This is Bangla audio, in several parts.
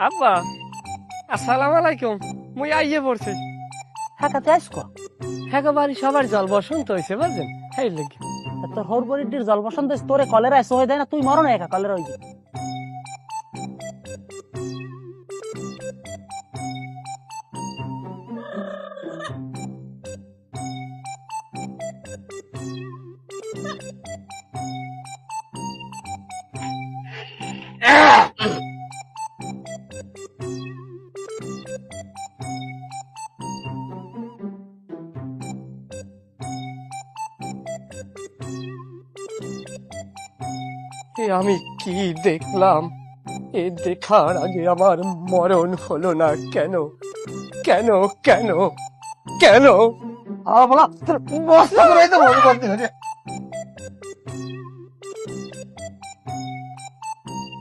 আব্বা আসসালামু আলাইকুম। মুই আইয়ে পড়ছি। হ্যাঁ কাতে আইসকো হ্যাঁ বাড়ি সবার জল বসন্ত হয়েছে বুঝছেন, এই লেগে। তোর হোর বরিটির জল বসন্ত তোরে কলেরা এসে হয়ে যায় না, তুই মরো না একা কলেরা হয়ে যায়। আমি কি দেখলাম? এ দেখার আগে আমার মরণ হলো না কেন? কেন কেন কেন?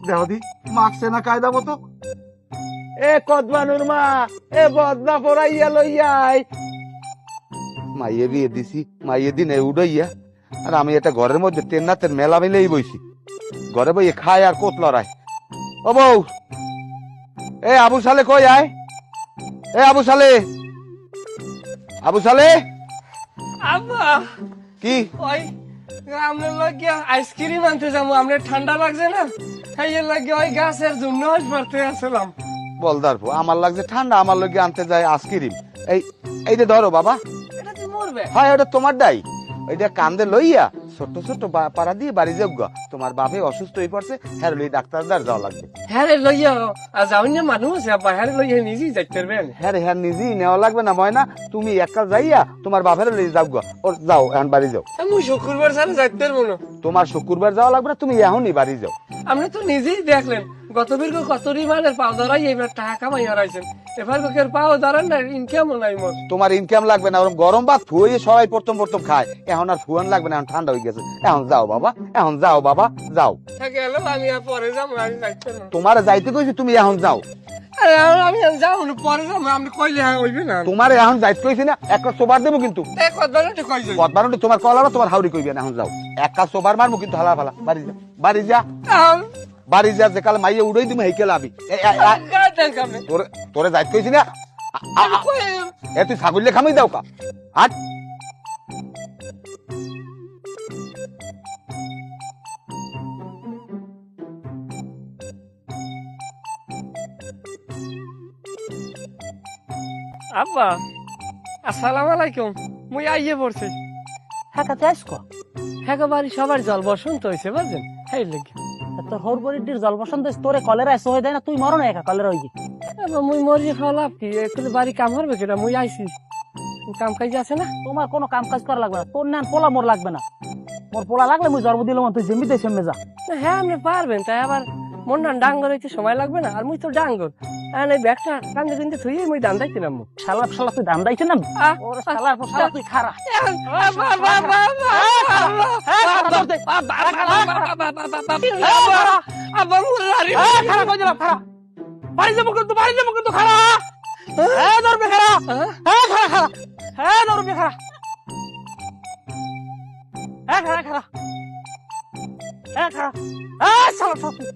দেহদি মারছে না কায়দা মতো। এ কদমানুর মা, এ বদনা পড়াইয়া লইয়াই। মাইয়ে বিয়ে দিছি, মাইয়ে দিনে উড়াইয়া, আর আমি এটা ঘরের মধ্যে তেন্নাতের মেলা মিলেই বইছি। ঘরে বইয়ে খায় আর কোত লড়াই। ও বউ, এ আবু সালে কই আয়? এ আবু সালে, আবু সালে। আব্বা কি ওই আমরা লাগিয়া আইসক্রিম আনতে যাবো, আমরা ঠান্ডা লাগছে না, এই লাগে ওই গাছের জন্য পড়তে আসলাম। বলদার পো, আমার লাগছে ঠান্ডা, আমার লগে আনতে যায় আইসক্রিম। এই এই যে ধরো বাবা। এটা তুই মরবে? হ্যাঁ ওটা তোমার ডাই। ওইটা কান্দে লইয়া ছোট্ট ছোট্ট পাড়া দিয়ে বাড়ি যোগ্য। তোমার বাপে অসুস্থ হয়ে পড়ছে, হ্যাঁ লই ডাক্তারদার যাওয়া লাগবে। হ্যাঁ রে লইয়া যাও না মানুষ আছে আব্বা, হ্যাঁ লইয়া নিজেই যাইতে পারবেন। হ্যাঁ রে হ্যাঁ নিজেই নেওয়া লাগবে না ময়না, তুমি একা যাইয়া তোমার বাপের লই যাও গো। ওর যাও এখন বাড়ি যাও। আমি শুক্রবার ছাড়া যাইতে পারবো না। তোমার শুক্রবার যাওয়া লাগবে না, তুমি এখনই বাড়ি যাও। আপনি তো নিজেই দেখলেন গত বীর কতরি মানের পাও ধরাই এবার টাকা কামাই হারাইছেন, এবার কেউ পাও ধরান না, ইনকামও নাই মোর। তোমার ইনকাম লাগবে না, ওরকম গরম ভাত ফুয়ে সবাই প্রথম প্রথম খায়, এখন আর ফুয়ান লাগবে না, এখন ঠান্ডা হয়ে গেছে। এখন যাও বাবা, এখন যাও বাবা, যাও। গেল আমি আর পরে যাবো, আমি যাইতে না। তোমার যাইতে কইছি, তুমি এখন যাও। আমি যাবো না, পরে যাবো, আপনি কইলে হ্যাঁ হইবে না। তোমার এখন যাইতে কইছি না, একটা সোবার দেবো কিন্তু। পদ্মারণী তোমার কলারও তোমার হাউরি কইবে না, এখন যাও। একটা সোবার মারবো কিন্তু হালা ফালা। বাড়ি যা, বাড়ি যা, বাড়ি যা। যে কাল মাইয়া উড়াই দিবো হেকেল আবি। তোরে তোরে যাইতে কইছি না, এ তুই ছাগলে খামাই দাও কা। হাট। আব্বা আসসালামু আলাইকুম। মুই আইয়ে পড়ছি। হ্যাঁ কাতে আইসকো হ্যাঁ বাড়ি সবার জল বসন্ত হয়েছে বুঝছেন, এই লেগে। তোর হোর বরিটির জল বসন্ত তোরে কলেরা এসে হয়ে যায় না, তুই মরো না একা কলেরা হয়ে যায়। মুই মরি খাওয়া লাভ কি? একটু বাড়ি কাম হবে কেটা? মুই আইছি, কাম কাজ আছে না। তোমার কোনো কাম কাজ করা লাগবে না, তোর না পোলা মোর লাগবে না। মোর পোলা লাগলে মুই জন্ম দিলাম, তুই জমিতে সেমে যা। হ্যাঁ আপনি পারবেন, তাই আবার মন না ডাঙ্গর হইতে সময় লাগবে না। আর মুই তো ডাঙ্গর, এই ব্যাগটা কান্দে কিন্তু থুই মুই দাম দাইতে নামবো। শালা শালা তুই দাম দাইছে না, ওরে শালার পর শালা তুই খারা। বাড়ি যাবো কিন্তু, বাড়ি যাবো কিন্তু, খারা। হ্যাঁ ধরবে খারা, হ্যাঁ খারা খারা, হ্যাঁ ধরবে খারা, হ্যাঁ খারা খারা, হ্যাঁ খারা, হ্যাঁ শালা শালা তুই।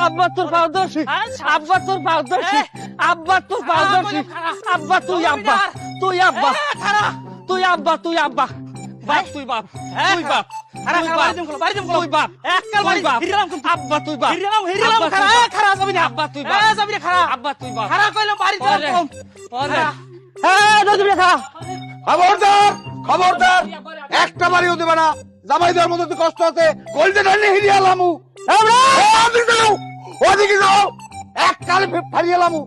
আব্বা তোর পাও দর্শি, আব্বা তোর পাও দর্শি, আব্বা তোর পাও দর্শি, আব্বা তুই আব্বা, তুই আব্বা, তুই আব্বা, তুই আব্বা, বাপ তুই বাপ, তুই বাপ, তুই বাপ, আব্বা তুই বাপ, আব্বা তুই বাপ, আব্বা তুই বাপ, খবরদার, খবরদার, একটা বাড়িও দেবে না। জামাই দেওয়ার মধ্যে তো কষ্ট আছে। গোল্ডেন হান্ডি হিরিয়ালামু, ওদিকে যাও, এক কালে ফারিয়ালামু।